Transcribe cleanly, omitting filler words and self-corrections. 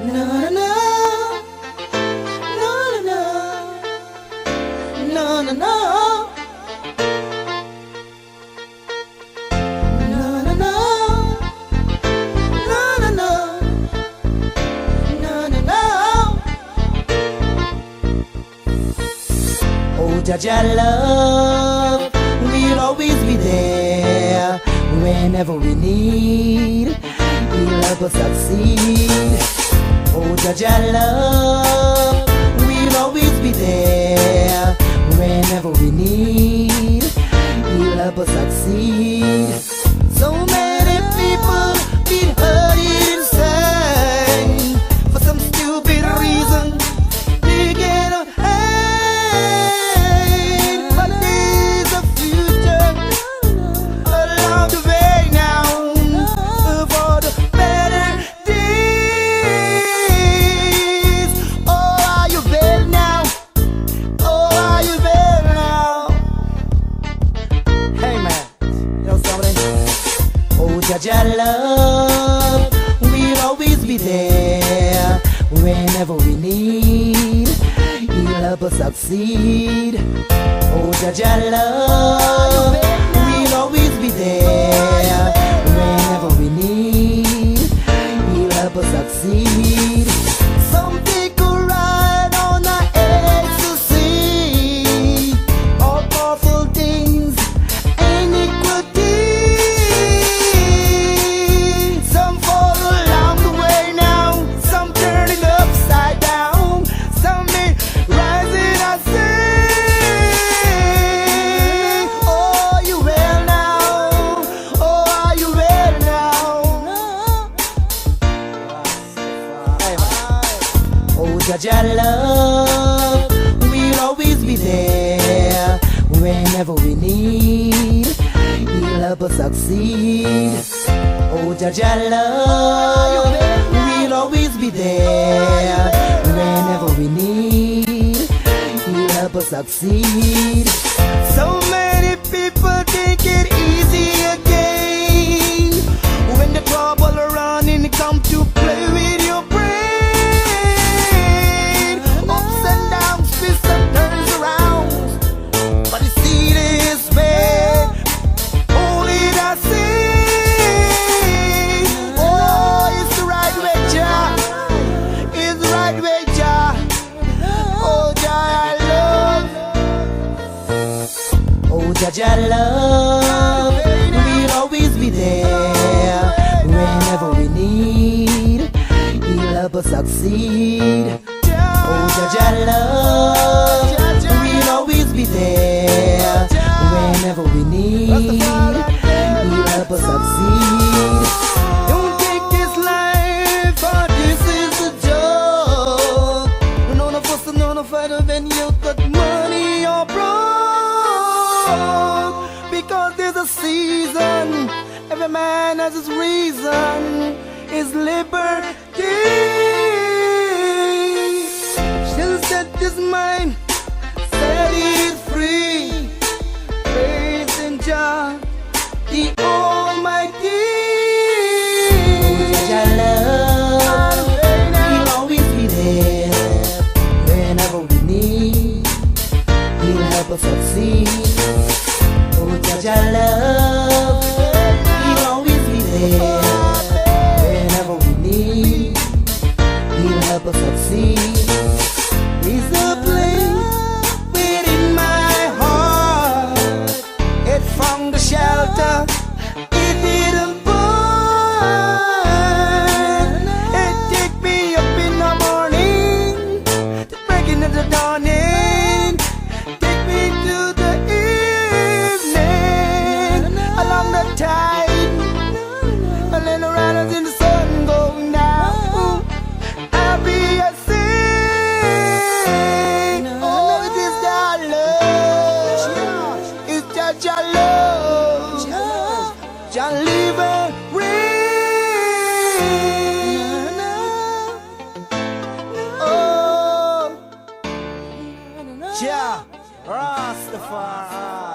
No, no, no. No, no, no. No, no, no. No, no, no. No, no, no. No, no, no. Oh, Jaja love will always be there whenever we need. He'll help us succeed. Oh, Jaja love will always be there whenever we need. He'll help us succeed. So many people been hurt inside for some stupid reason. They get hate, but there's a future along the way now for the better days. Oh, are you well now? Oh, are you well now? Hey man, you know something? Oh, Jaja love will always be there whenever we need. He'll help us succeed. Oh, Jaja love will always be there whenever we need. He'll help us succeed. Some people ride on the ecstasy, all powerful things, iniquity. Some fall along the way now, some turning upside down, some may rising and sing. Oh, are you well now? Oh, are you well now? Hey, man. Oh, Jaja love will always be there whenever we need. He'll help us succeed. Oh, Jaja love will always be there whenever we need. He'll help us succeed. So many people take it easy again when the trouble running come to play with your brain. Ups and downs, twists and turns around, but you see this way, only I see. Oh, it's the right way, Jah. It's the right way, Jah. Oh, Jah, I love. Oh, Jaja love will always be there whenever we need. He'll help us succeed. Oh, Jaja love will always be there whenever we need. He'll help us succeed. Don't take this life, for this is a joke. None of us are none of us when you got money or broke. Because there's a season, every man has his reason, his liberty. Shall set his mind, set it free. Praising Jah, the Almighty. Jaja love will always be there whenever we need. He'll help us succeed. Oh, Jaja love will always be there whenever we need. He'll help us succeed. He's the place within my heart. It from the shelter, it didn't burn. It take me up in the morning, breaking into the dawning. Take me to the evening, along the tide, and then around us in the sun going down. I'll be a sing. Oh, it is that love. It's Jaja love. Jah live and reign. Oh, Jah Rastafari.